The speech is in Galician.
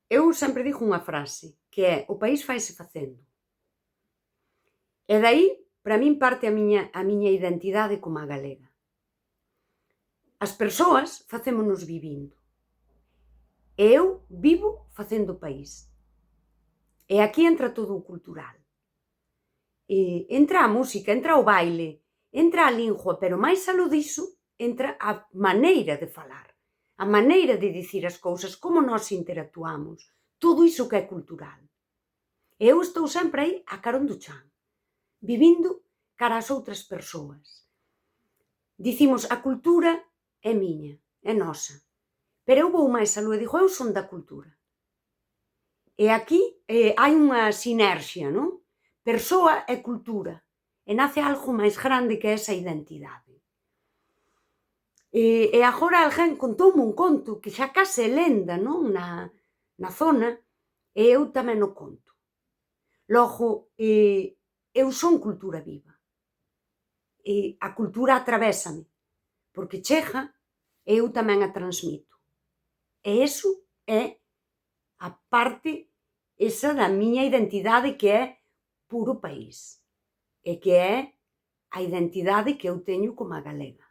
Eu sempre digo unha frase, que é: o país faise facendo. E dai, para min, parte a miña identidade como a galega. As persoas facémonos vivindo. E eu vivo facendo o país. E aquí entra todo o cultural. Entra a música, entra o baile, entra a lingua, pero máis aló diso, entra a maneira de falar, a maneira de dicir as cousas, como nós interactuamos, todo iso que é cultural. E eu estou sempre aí a carón do chan, vivindo cara ás outras persoas. Dicimos, a cultura é miña, é nosa, pero eu vou máis aló e digo, eu son da cultura. E aquí hai unha sinerxia, non? Persoa e cultura, e nace algo máis grande que é esa identidade. E agora alguén contoume un conto que xa case é lenda, non? Na zona, e eu tamén o conto. Logo, eu son cultura viva. A cultura atravésame, porque chega e eu tamén a transmito. E iso é a parte esa da miña identidade que é puro país, e que é a identidade que eu teño como a galega.